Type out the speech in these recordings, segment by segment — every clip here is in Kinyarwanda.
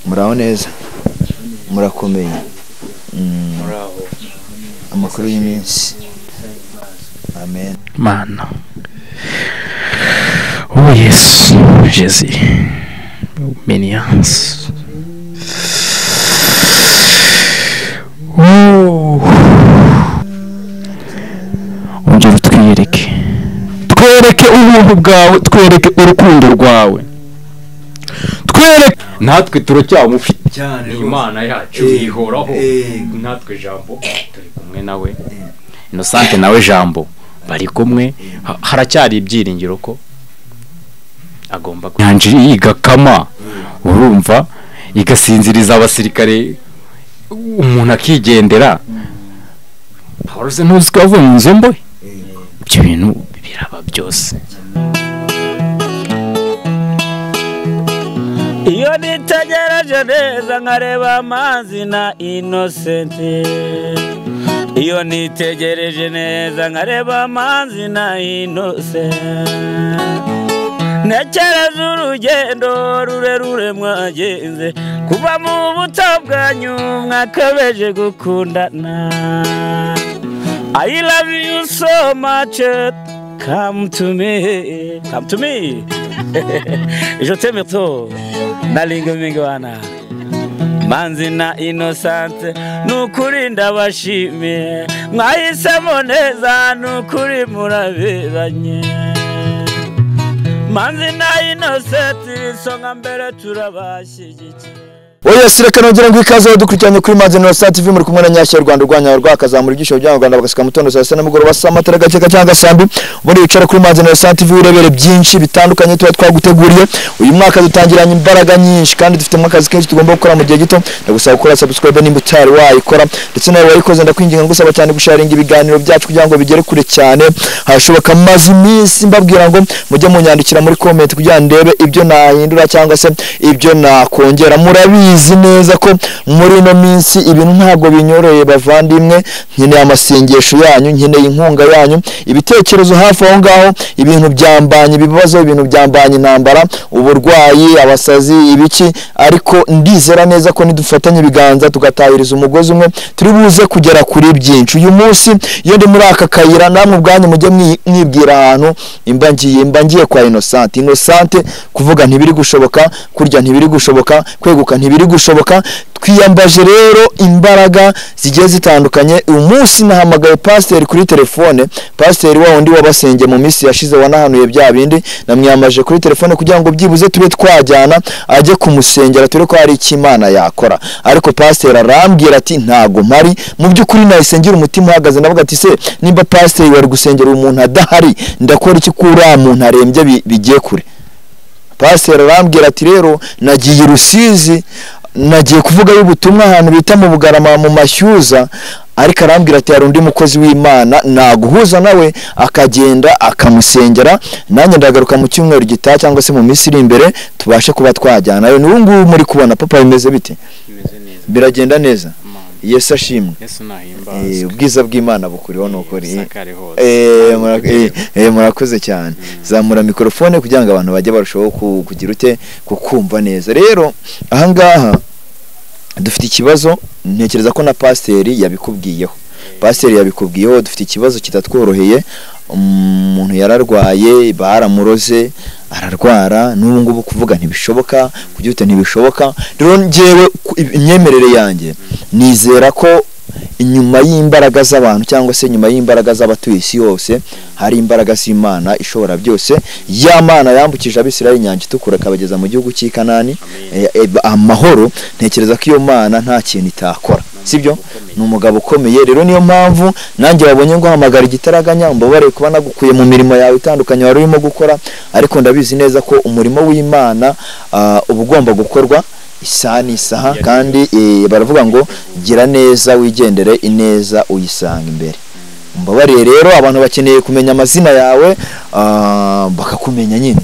muraho neza murakomeye amakuru y'iminsi amen mana oh yes Jésus minions ongera twereke ubuntu bwawe, twereke urukundo rwawe, twereke natwe turacyamufite cyane Imana yacu ihoraho, natwe Jambo turi kumwe nawe, Innocent nawe Jambo bari kumwe, haracyari ibyiringiro ko agomba yanjiri igakama, urumva igasinziriza abasirikare, umuntu akigendera. Paulse ntuziko avuye mu nzombo, ibyo bintu biraba byose. Iyo nitegereje neza nkareba amazi na Innocent, iyo nitegereje neza nkareba amazi na Innocent, nekereza urugendo rurerure mwagenze kuva mu buto bwanyu mwakabeje gukundana. I love you so much, come to me, come to me. Je t'aime trop, nalinga mingwana. Manzi na Innocent, nukuri ndabashimiye, mwahisemo neza, nukuri muraberanye. Manzi na Innocent, songa mbere turabashyigikiye. Oya sireka nongera ngo ikaze dukurikiranye kuri Manzi na Innocent TV muri kumwe na Nyashya Rwanda Rwanya rwakazamura igisho bya Rwanda bagasika mutondo saa 7 n'umugoroba saa matara gaceka cyangwa sambi. Muri bicara kuri Manzi na Innocent TV urebere byinshi bitandukanye tuba twaguteguriye. Uyu mwaka dutangiranye imbaraga nyinshi kandi dufite akazi kenshi tugomba gukora mu gihe gito. Ndagusaba gukora subscribe nimba utari wayikora, ndetse nawe wayikoze ndakwinginga ngusaba cyane gusharinga ibiganiro byacu kugira ngo bigere kure cyane hashoboka. Mazi iminsi mbabwira ngo mujye munyandikira muri comment kugira ndebe ibyo nahindura cyangwa se ibyo nakongera. Murabizi neza ko muri no minsi ibintu ntabwo binyoroye bavandimwe, nkeneye amasengesho yanyu, nkeneye inkunga yanyu, ibitekerezo hafi aho ngaho, ibintu byambanye ibibazo, ibintu byambanye intambara, uburwayi, abasazi, ibiki, ariko ndizera neza ko nidufatanye ibiganza tugatahiriza umugozi umwe turi buze kugera kuri byinshi. Uyu munsi iyo ndi muri aka kayira namwe ubwanyu mujye mwibwira ahantu imba ngiye kwa Innocent kuvuga ntibiri gushoboka, kurya ntibiri gushoboka, kweguka ntibiri gushoboka. Twiyambaje rero imbaraga zigiye zitandukanye. Uyu munsi nahamagaye pastor kuri telefone, pastor wa undi wabasenge mu minsi yashize wanahanuye bya bindi, namwiyambaje kuri telefone kugira ngo byibuze tube twajyana ajye kumusengera ture ko hari ikimana yakora. Ariko pastor arambwira ati ntago mpari. Mu byukuri nayisengera umutima uhagaze, ndavuga ati se nimba pastor wari gusengera umuntu adahari ndakora iki kuri muntu arembye bigiye kure. Pastor arambwira ati rero nagiye Rusizi, nagiye kuvuga y'ubutumwa ahantu bita mu Bugarama mu Mashyuza, ariko arambwira ati hari undi mukozi w'Imana naguhuza nawe akagenda akamusengera, nanjye ndagaruka mu cyumweru gitaha cyangwa se mu minsi iri imbere tubashe kuba twajyana. Rero n'ubu ngubu muri kubona papa bimeze bite? Biragenda neza. Yesu ashimwe. Yesu nahimbaze. Ubwiza bw'Imana bukuriho nokori. Murakoze cyane. Zamura mikrofone kugira ngo abantu bajye barushaho kugira ute kukumva neza. Rero aha ngaha dufite ikibazo, ntekereza ko na pastor yabikubwiyeho. Pastor yabikubwiyeho dufite ikibazo kitatworoheye. Umuntu yararwaye, baramuroze, ararwara, n'ubu ngubu kuvuga ntibishoboka, kugira ntibishoboka. Rero ngewe imyemerere yanjye nizera ko inyuma y'imbaraga z'abantu cyangwa se inyuma y'imbaraga z'abatuye isi yose hari imbaraga z'Imana ishobora byose. Ya Mana yambukije Abisirayeli inyanja itukura kabageza mu gihugu cy'i Kanani amahoro, ntekereza ko iyo Mana nta kintu itakora, sibyo? Ni umugabo ukomeye. Rero niyo mpamvu nanjye wabonye ngo hamagara igitaraganya, mbabare kuba nagukuye mu mirimo yawe itandukanye wari urimo gukora, ariko ndabizi neza ko umurimo w'Imana uba ugomba gukorwa isaha n'isaha, kandi baravuga ngo gira neza wigendere ineza uyisanga imbere. Mbabariye rero abantu bakeneye kumenya amazina yawe bakakumenya nyine,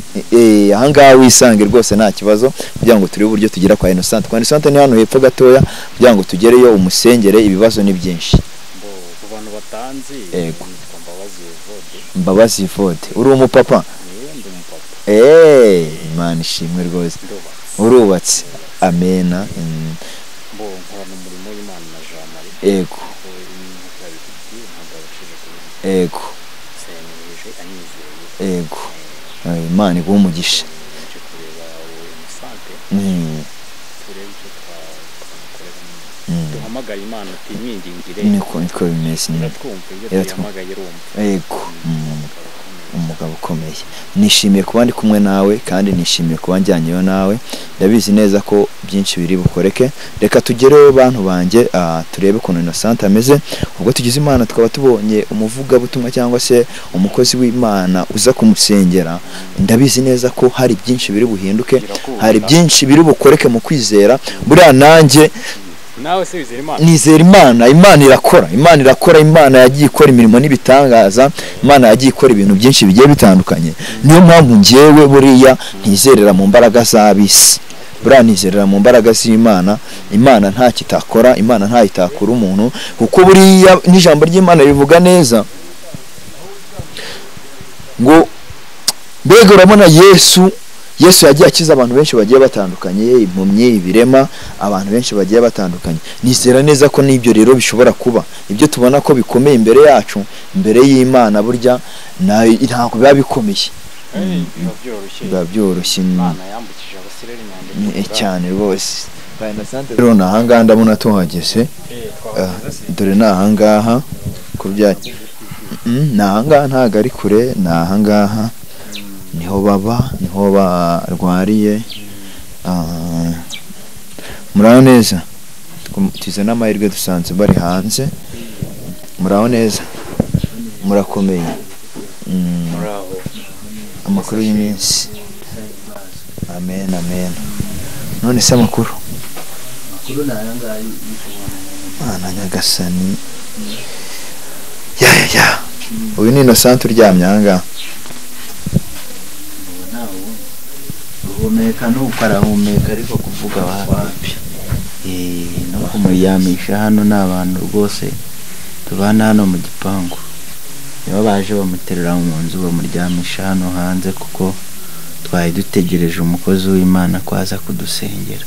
aha ngaha wisange rwose nta kibazo, kugira ngo turi uburyo tugira kwa Innocent. Kwa Innocent ni hano hepfo gatoya kugira ngo tugereyo umusengere, ibibazo ni byinshi. Ku bantu batanzi Mbabazi Vode uri umupapa? Imana ishimwe rwose. Urubatse amena bo nkorana umurimo w'Imana na Jean Marie yego yego yego Imana iguha umugisha duhamagara Imana timwingingire niko bimeze yego umugabo ukomeye nishimiye kuba ndi kumwe nawe kandi nishimiye kuba njyanyeyo nawe ndabizi neza ko byinshi biri bukoreke reka tugereho bantu banjye turebe ukuntu Innocent ameze ubwo tugize Imana twaba tubonye umuvuga butumwa cyangwa se umukozi w'Imana uza kumusengera ndabizi neza ko hari byinshi biri buhinduke hari byinshi biri bukoreke mu kwizera buriya nanjye nawe se wizera Imana nizera Imana irakora Imana yagiye ikora imirimo n'ibitangaza Imana yagiye ikora ibintu byinshi bigiye bitandukanye niyo mpamvu ngewe buriya ntizerera mu mbaraga z'abisi buriya nizerera mu mbaraga z'Imana Imana nta kitakora Imana nta itakura umuntu kuko buriya n'ijambo ry'Imana rivuga neza ngo mbega urabona Yesu yagiye akiza abantu benshi bagiye batandukanye impumyi ibirema abantu benshi bagiye batandukanye nizera neza ko n'ibyo rero bishobora kuba ibyo tubona ko bikomeye imbere yacu imbere y'Imana burya ntabwo biba bikomeye biba byoroshye Imana yambukije abasireri nyandiko cyane rwose rero nahangaha ndabona tuhageze dore nahangaha kurya nahangaha ntago ari kure nahangaha niho barwariye muraho neza tuze n'amahirwe dusanze bari hanze muraho neza murakomeye amakuru y'iminsi amen none se amakuru Mana Nyagasani ya uyu ni Innocent uryamye ahangaha guhumeka nuko arahumeka ariko kuvuga wapi no kumuryamisha hano n'abantu rwose tubana hano mu gipangu nibo baje bamuterura mu nzu bamuryamisha hano hanze kuko twari dutegereje umukozi w'Imana kwaza kudusengera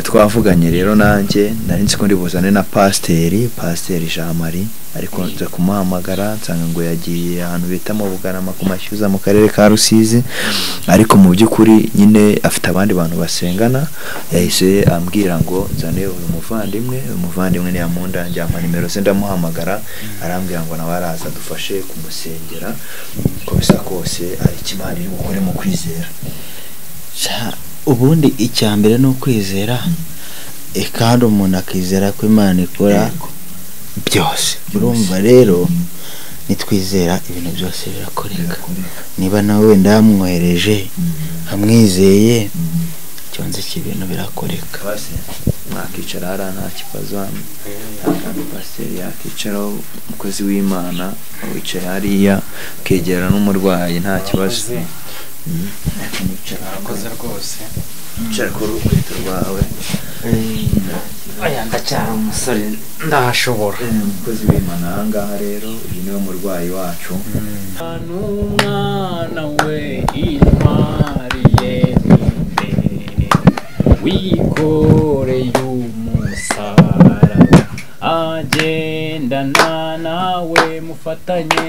twavuganye rero nanjye nari nzi ko ndi buzane na pasiteri Jean Marie ariko nza kumuhamagara nsanga ngo yagiye ahantu bita mu Bugarama ku Mashyuza mu karere ka Rusizi ariko mu by'ukuri nyine afite abandi bantu basengana yahise ambwira ngo nzane uyu muvandimwe ni Yamunda njyama nimero ze ndamuhamagara arambwira ngo nawe araza dufashe kumusengera ko bisa kose ari Imana iri gukora mu kwizera ubundi icyambere no kwizera kandi umuntu akizera ko Imana ikora byose urumva rero nitwizera ibintu byose birakoreka niba nawe wenda yamwohereje amwizeye cyonze cy'ibintu birakoreka mwakicara hara nta kibazo kandi pasiteri yakicara umukozi w'Imana wicaye hariya kegera n'umurwayi nta kibazo akoze rwose icara ku rukweto rwawe aya ndacyari umusore ndahashobora umukozi w'Imana ahangaha rero uyu niwe murwayi wacu n'umwana we intwariye imbere wikoreye umusaraba agendana nawe mufatanye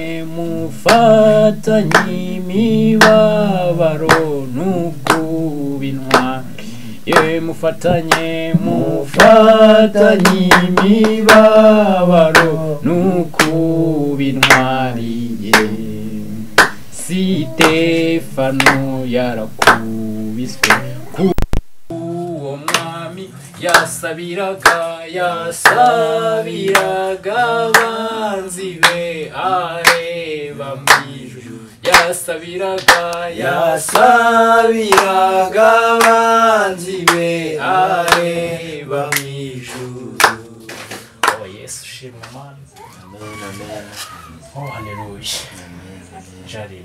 imibabaro n'ubwuba intwari mufatanye imibabaro n'ubwuba intwari Sitefano yarakubiswe uwo mwami yasabiraga abanzi be areba mu ijuru yasabiraga abanzi be areba mu ijuru oh Yesu shimwe Mana amen oh haleluya jari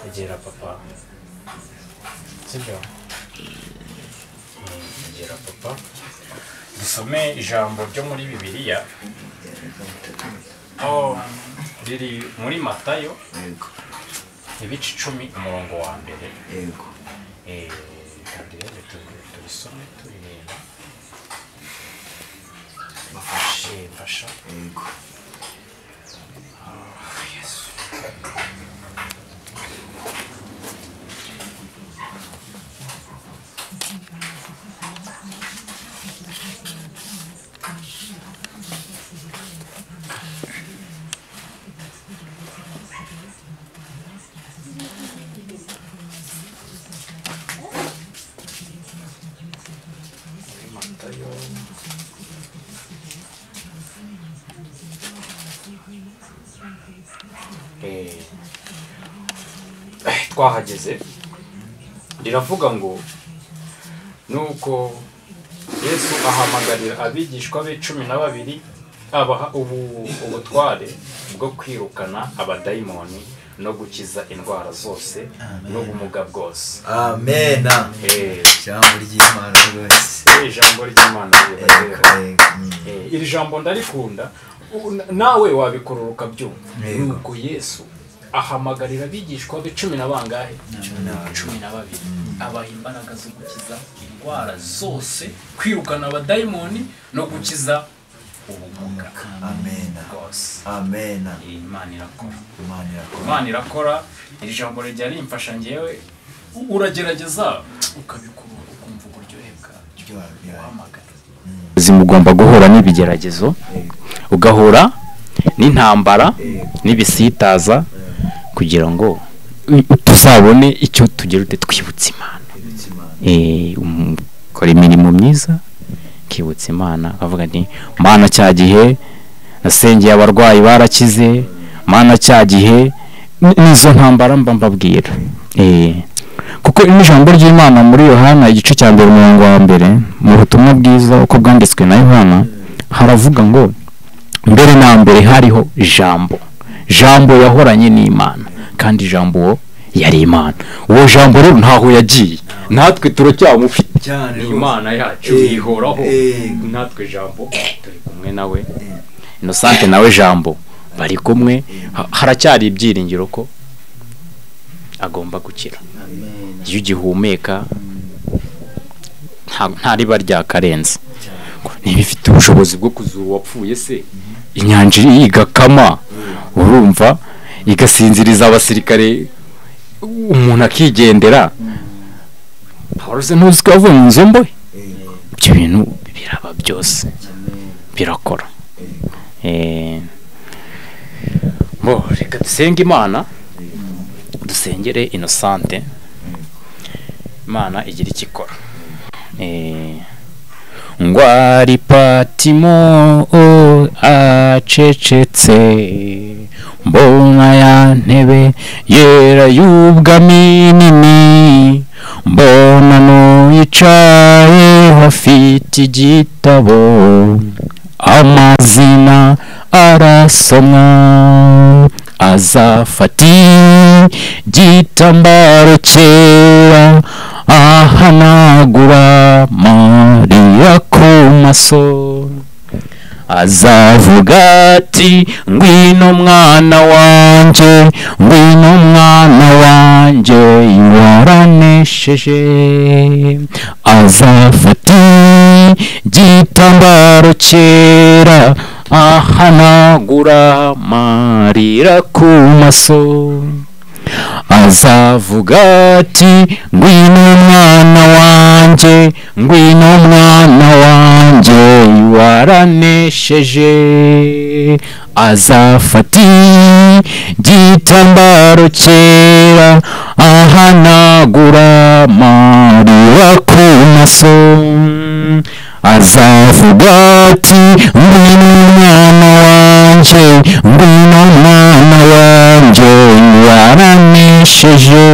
egera papa sibyo egera papa dusome ijambo ryo muri Bibiliya riri muri Matayo ibice 10 umurongo wa mbere turisome turireba fasha yego twahageze riravuga ngo nuko Yesu ahamagarira abigishwa be 12 abaha ubutware bwo kwirukana abadayimoni no gukiza indwara zose n'ubumuga bwose. Amen. Ijambo ry'Imana rwose. Ijambo ry'Imana iri jambo ndarikunda nawe wabikururuka byumva. Nuko Yesu ahamagarira abigishwa be 10 n'abangahe 12 abaha imbaraga zo gukiza indwara zose, kwirukana abadayimoni no gukiza ubumuga. Amen. Amen. Imana irakora. Iri jambo rijya rimfasha ngewe, uragerageza ukabikurura ukumva uburyohe bwaryo. Zimugomba guhura n'ibigeragezo, ugahura n'intambara n'ibisitaza kugira ngo tuzabone icyo tugira twibutse Imana. Ukora imirimo myiza kibutse Imana, avuga nti Mana cya gihe nasengeye abarwayi barakize, Mana cya gihe nizo ntambara mbabwira. Kuko ijambo ry'Imana muri Yohana igice cya 2 umurongo wa 1 mu butumwa bwiza uko bwanditswe na Yohana haravuga ngo mbere na mbere hariho jambo yahoranye n'Imana kandi jambo yari Imana. Uwo jambo rero ntaho yagiye, natwe turacyamufite cyane. Imana yacu ihoraho, natwe jambo turi kumwe nawe. Innocent nawe jambo bari kumwe, haracyari ibyiringiro ko agomba gukira. Iyo ugihumeka nta riba ryakarenze. Niba ifite ubushobozi bwo kuzura uwapfuye se, inyanja igakama, urumva igasinziriza abasirikare, umuntu akigendera, haruze ntuzi ko yavuye mu nzombo. Ibyo bintu biraba byose birakora. Reka dusenge Imana, dusengere Innocent, Imana igira ikikora. Ngwari Patimo acecetse, mbona ya ntebe yera y'ubwami nini, mbona n'uyicaye hafite igitabo, amazina arasomwa, azafata igitambaro cyera ahanagura amarira ku maso, azavuga ati ngwino mwana wanjye, ngwino mwana wanjye waranesheje. Azafata igitambaro cyera ahanagura amarira ku maso, azavuga ati ngwino mwana wanjye, ngwino mwana wanjye waranesheje. Azafata igitambaro cyera ahanagura amarira ku maso, azavuga ati ngwino mwana wanjye, ngwino mwana wanjye waranesheje.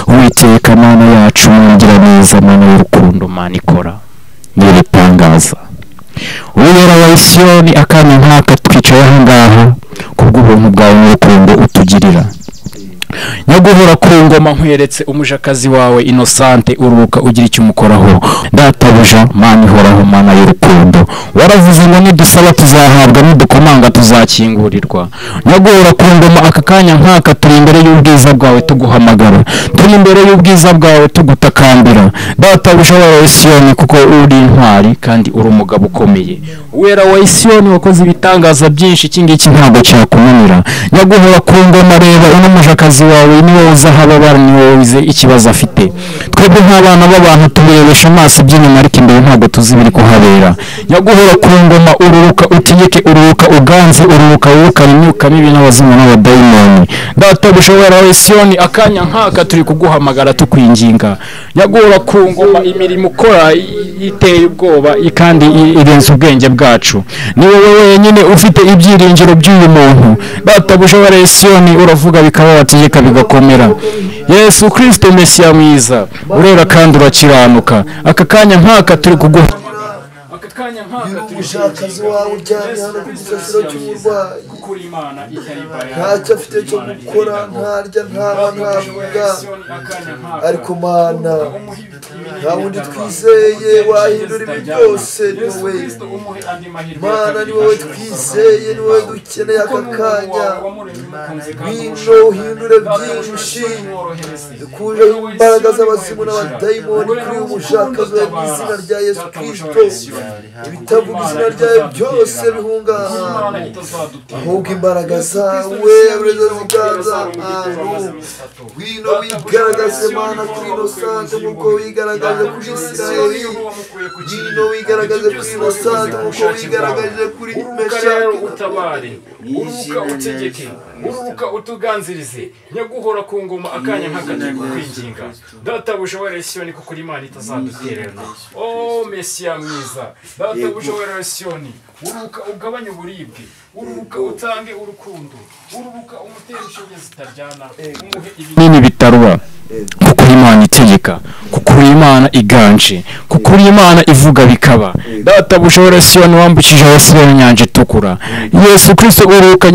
Uwiteka Mana yacu mugira neza, Mana y'urukundo, Mana ikora nyiritangaza, Uwera wa Isiyoni, akanya nk'aka twicaye aha ngaha kubw'ubuntu bwawe n'urukundo utugirira. nyaguhora ku ngoma nkweretse umujakazi wawe Innocente uruka ugira icyo umukoraho databuja mana ihoraho mana y'urukundo waravuze ngo nidusaba tuzahabwa nidukomanga tuzakingurirwa nyaguhora ku ngoma aka kanya nkaka turi imbere y'ubwiza bwawe tuguhamagara turi imbere y'ubwiza bwawe tugutakambira databuja wa Siyoni kuko uri intwari kandi uri umugabo ukomeye wera wa Siyoni wakoze ibitangaza byinshi ikingiki ntabwo cyakunanira nyaguhora ku ngoma reba uno mujakazi wawe niwe uzahababara niwe wize ikibazo afite twebwe nk'abana b'abantu tubirebesha amaso by'inyuma ariko imbere ntabwo tuzi biri kuhabera nyaguhora ku ngoma ururuka utegeke ururuka uganze ururuka wukana imyuka mibi n'abazimu n'abadayimoni databuja wa Siyoni akanya nkaka turi kuguhamagara tukwinginga nyaguhora ku ngoma imirimo ukora iteye ubwoba kandi irenze ubwenge bwacu ni wowe wenyine ufite ibyiringiro by'uyu muntu databuja wa Siyoni uravuga bikaba wategeka bigakomera Yesu Kristo Mesiya mwiza urera kandi urakiranuka aka kanya nkaka turi kuguha akakanya nkaka turi umushakazi wawe ujyanye hano ku gisasiro cy'umurwayi kuri Imana itaribaya ntacyo afite cyo gukora ntarya ntaba ntavuga ariko mana nta wundi twizeye wahindura ibi byose ni wowe mana ni wowe twizeye ni wowe dukeneye aka kanya ngwino uhindure byinshi dukujeho imbaraga z'abazimu n'abadayimoni kuri uyu mushakazi wawe mu izina rya Yesu Kristo ibitavuga izina ryawe byose bihungahana ahubwo imbaraga zawe ureze ziganza ahantu ngwino wigaragaze mana kuri Innocente nk'uko wigaragaje kuri Isirayeli ngwino wigaragaze kuri Innocente nk'uko wigaragaje kuri Meshaki utabare uruka utegeke uruka utuganzirize nyaguhora ku ngoma akanya nk'akatari kukwinginga databuja wa Siyoni kuko Imana itazadutererana Mesiya mwiza databuja wa Siyoni uruka ugabanye uburibwe uruka utange urukundo uruka umutere inshinge zitaryana umuhe ibinini bitaruba kuko Imana itegeka kuko Imana iganje kuko Imana ivuga bikaba databuja wa Siyoni wambukije abasirayeli inyanja itukura Yesu Kristo uruka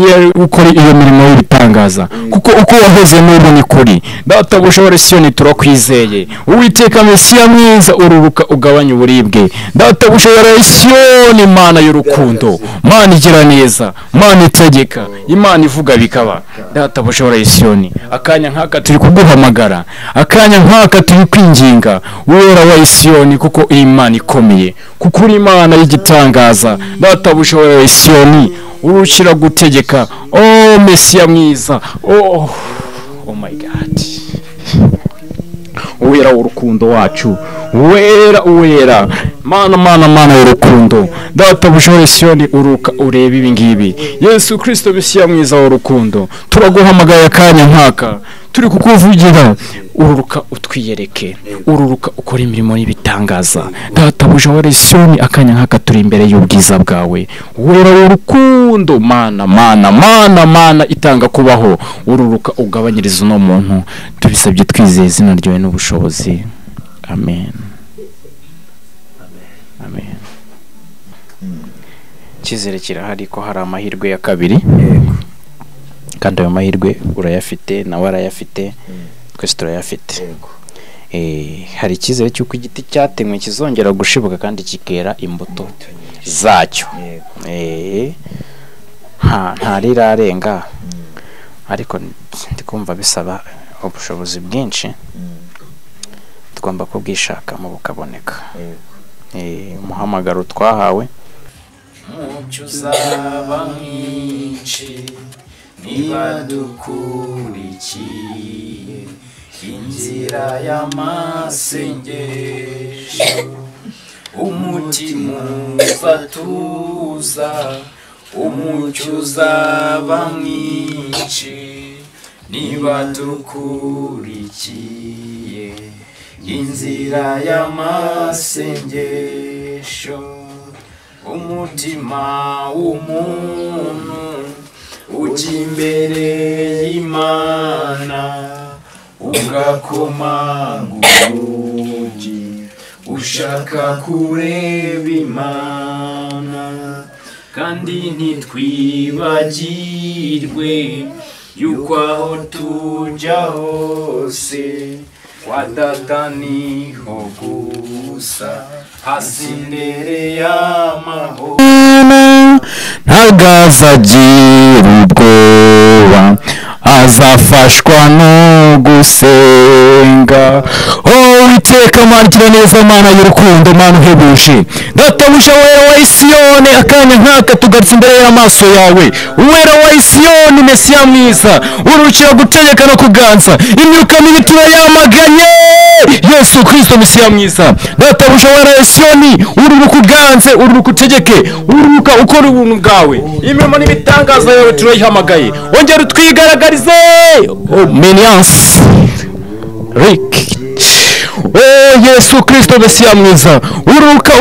ukora iyo mirimo y'ibitangaza kuko uko wahoze n'ubu ni kuri databuja wa Siyoni turakwizeye Uwiteka Mesiya mwiza ururuka ugabanye uburibwe databuja wa Siyoni Mana y'urukundo Mana igira neza Mana itegeka Imana ivuga bikaba databuja wa Siyoni akanya nkaka turi kuguhamagara akanya nkaka turi kwinginga wera wa Siyoni kuko Imana ikomeye kuko uri Imana y'igitangaza databuja wa Siyoni urukira gutegeka Mesiya mwiza oh my God uwera w'urukundo wacu uwera mana y'urukundo databuja wa Siyoni uruka ureba ibi ngibi Yesu Kristo Mesiya mwiza w'urukundo turaguhamagaye akanya nkaka turi kukuvugira ururuka utwiyereke ururuka ukora imirimo y'ibitangaza databuja wa Siyoni akanya nkaka turi imbere y'ubwiza bwawe wera w'urukundo mana itanga kubaho ururuka ugabanyiriza uno muntu tubisabye twizeye izina ryawe n'ubushobozi amen cyizere kirahari ko hari amahirwe ya kabiri kandi ayo mahirwe urayafite nawe arayafite twese turayafite hari icyizere cy'uko igiti cyatemwe kizongera gushibuka kandi kikera imbuto zacyo ntarirarenga ariko ndikumva bisaba ubushobozi bwinshi tugomba kubwishakamo bukaboneka umuhamagaro twahawe mucyo uzaba mwinshi niba dukurikiye inzira y'amasengesho umutima ufatuza umucyo uzaba mwinshi niba dukurikiye inzira y'amasengesho umutima w'umuntu ujya imbere y'Imana ugakomanga urugi ushaka kureba Imana kandi ntitwibagirwe yuko aho tujya hose kwa data niho gusa hasi imbere y'amahoro ntagazagira ubwoba azafashwa no gusenga. Uwiteka Mana igira neza, Mana y'urukundo, Mana uhebuje, databuja wera wa Isiyoni, akanya nk'aka tugarutse imbere y'amaso yawe, uwera wa Isiyoni, Mesiya mwiza, urukira gutegeka no kuganza, imyuka mibi turayamaganye, Yesu Kristo Mesiya mwiza, databuja wera wa Isiyoni, ururuka uganze, ururuka utegeke, ururuka ukora ubuntu bwawe, imirimo n'ibitangaza yawe turayihamagaye, ongera utwigaragarize. Menias Rick, Yesu Kristo Mesiya mwiza, ururuka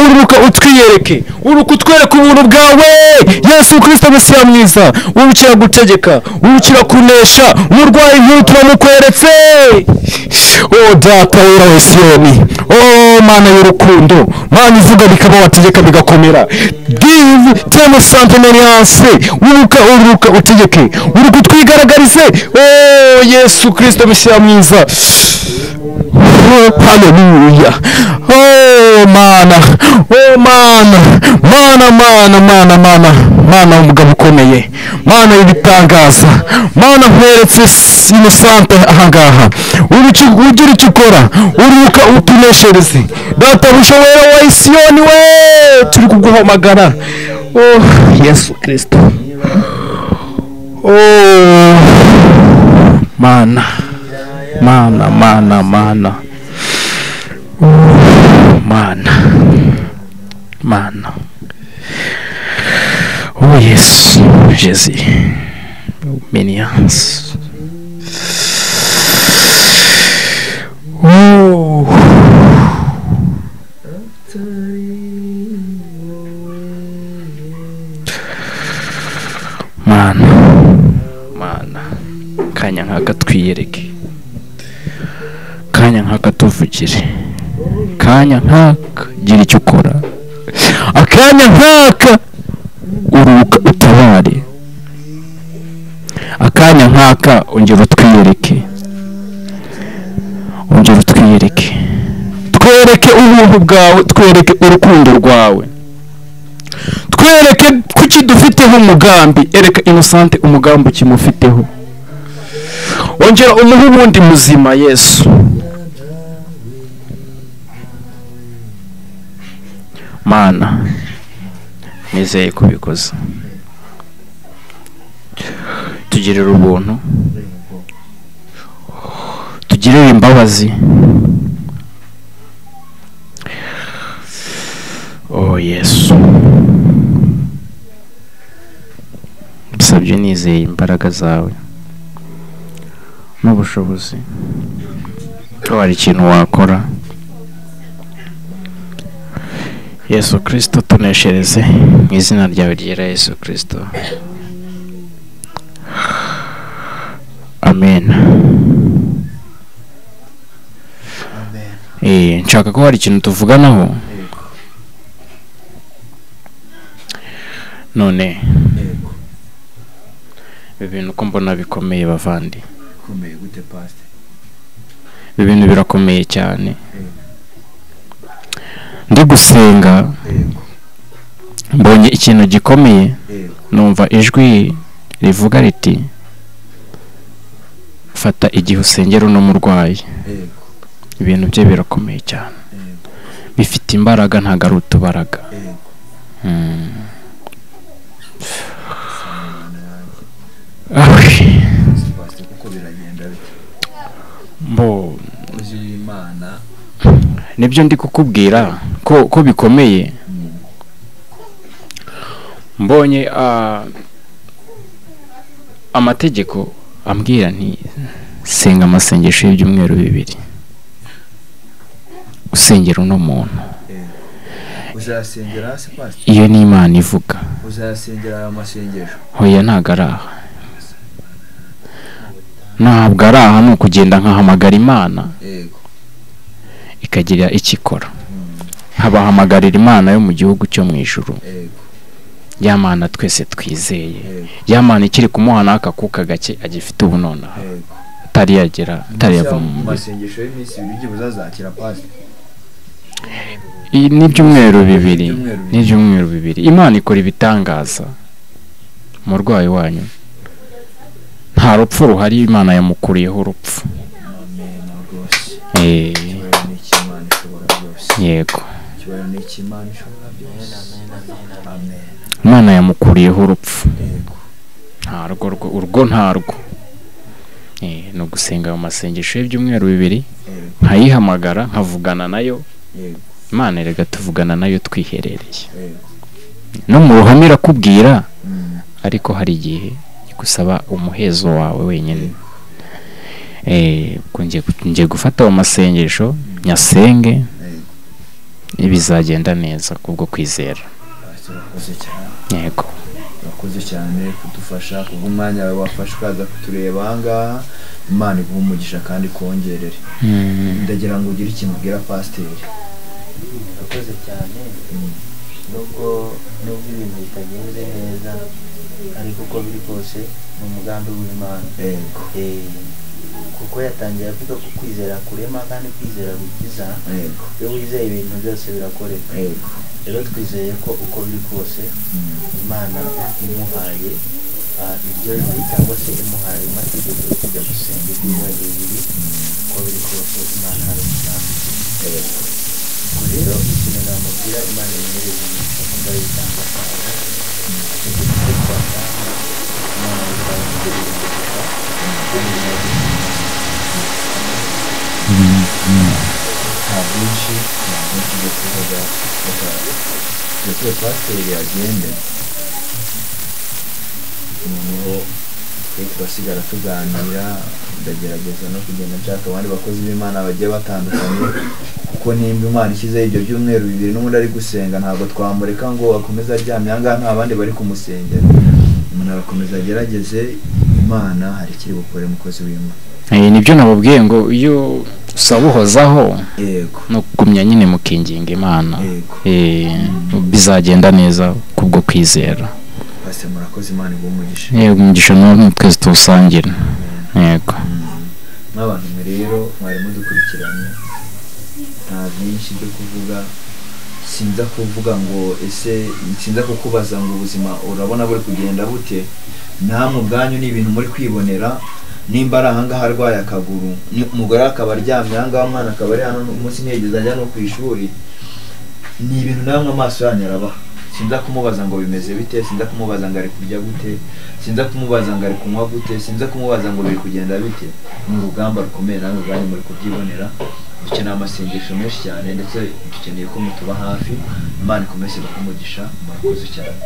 utwiyereke, ururuka utwereke ubuntu bwawe, Yesu Kristo Mesiya mwiza, urukira gutegeka, urukira kunesha, umurwayi nk'uyu turamukweretse. Data wera wa Isiyoni, Mana y'urukundo, Mana ivuga bikaba, wategeka bigakomera, give temo santenarianse, ururuka utegeke, ururuka utwigaragarize, Yesu Kristo Mesiya mwiza. Haleluya. Mana, Mana umugabo ukomeye, Mana y'ibitangaza, Mana nkweretse inosante ahangaha, ugira icyo ukora, ururuka utuneshereze, databuja wera wa Isiyoni we, turi kuguhamagara. Yesu Kristo, Mana, yes, Jésus, Menias. Mana, kanya nk'aka twiyereke, kanya nk'aka tuvugire, kanya nk'aka gira icyo ukora, akanya nk'aka uruka utabare, akanya nk'aka ongera utwiyereke, twereke ubuntu bwawe, twereke urukundo rwawe, twereke kuki dufiteho umugambi, ereka Innocent umugambi ukimufiteho, ongera umuhe ubundi muzima. Yesu Mana, nizeye kubikoza, tugirire ubuntu, tugirire imbabazi. Yesu, dusabye nizeye imbaraga zawe n'ubushobozi ko hari ikintu wakora. Yesu Kristo, tuneshereze mu izina ryawe ryera, Yesu Kristo, amen. Nshaka ko hari ikintu tuvuganaho none, ibintu ko mbona bikomeye bavandi, ibintu birakomeye cyane. Ndi gusenga mbonye ikintu gikomeye, numva ijwi rivuga riti fata igihe usengera uno murwayi. Ibintu bye birakomeye cyane, bifite imbaraga, ntago ari utubaraga. Nibyo ndi kukubwira ko bikomeye. Mbonye amategeko ambwira nti senga amasengesho y'ibyumweru 2 usengera uno muntu. Uzasengera hasi pasi? Iyo ni Imana ivuga. Uzasengera amasengesho? Hoya ntago ari aha, ntabwo ari aha, ni ukugenda nkahamagara Imana ikagira ikikora. Habahamagarira Imana yo mu gihugu cyo mu ijuru ya mana twese twizeye, ya mana ikiri kumuha n'aka kuka gake agifite ubu nonaha atari yava mu masengesho y'iminsi 2 igihe uzazakira pastor n'ibyumweru bibiri Imana ikora ibitangaza umurwayi wanyu nta rupfu ruhari, Imana yamukuriyeho urupfu. Yego Imana yamukuriyeho urupfu, ntarwo ni ugusenga mu masengesho y'ibyumweru 2 nkayihamagara nkavugana nayo. Imana erega tuvugana nayo twiherereye no mu ruhame irakubwira, ariko hari igihe gusaba umuhezo wawe wenyine. Ngiye gufata mu masengesho nyasenge, ibizagenda neza kubwo kwizera. Yego urakoze cyane kudufasha kubwo umwanya wawe wafashe ukaza kutureba ahangaha. Imana iguhe umugisha kandi kongerere. Ndagira ngo ugire ikintu ubwira pasiteri. Urakoze cyane, nubwo ibintu bitagenze neza ariko uko biri kose ni umugambi w'Imana. Kuko yatangiye avuga ko kwizera kurema kandi kwizera gukiza. Iyo wizeye ibintu byose birakoreka. Rero twizeye ko uko biri kose Imana imuhaye ibyo cyangwa se imuhaye amategeko yo kujya gusenga ibyumweru 2. Uko biri kose Imana hari umugambi. Rero ikintu namubwira, Imana imuhereze umugisha kuko ayitanga cyane. Pasiteri agende noneho turasigara tuganira. Ndagerageza no kugenda nshaka abandi bakozi b'Imana bagiye batandukanye, kuko nimba Imana ishyizeho ibyo byumweru 2 n'ubundi ari gusenga, ntabwo twamureka ngo akomeze aryamye ahangaha nta bandi bari kumusengera. Umuntu arakomeza agerageze, Imana hari ikiri bukore mukozi w'Imana. Nibyo nababwiye ngo iyo usaba uhozaho no kugumya nyine mukinginga Imana, bizagenda neza kubwo kwizera. Base murakoze, Imana iguhe umugisha. Umugisha no twese tuwusangira. Yego n'abantu rero mwari mudukurikiranye, nta byinshi byo kuvuga. Sinza kuvuga ngo ese sinza kukubaza ngo ubuzima urabona buri kugenda bute. Namwe ubwanyu ni ibintu muri kwibonera. Nimba ari ahangaha arwaye akaguru, umugore akaba aryamye ahangaha, umwana akaba ari hano umunsi ntiyigeze ajya no ku ishuri, ni ibintu namwe amaso yanyu arabaha. Sinza kumubaza ngo bimeze bite, sinza kumubaza ngo ari kurya gute, sinza kumubaza ngo ari kunywa gute, sinza kumubaza ngo biri kugenda bite. Ni urugamba rukomeye, namwe ubwanyu muri kubyibonera. Dukeneye amasengesho menshi cyane, ndetse dukeneye ko mutuba hafi. Imana ikomeze kumugisha. Murakoze cyane.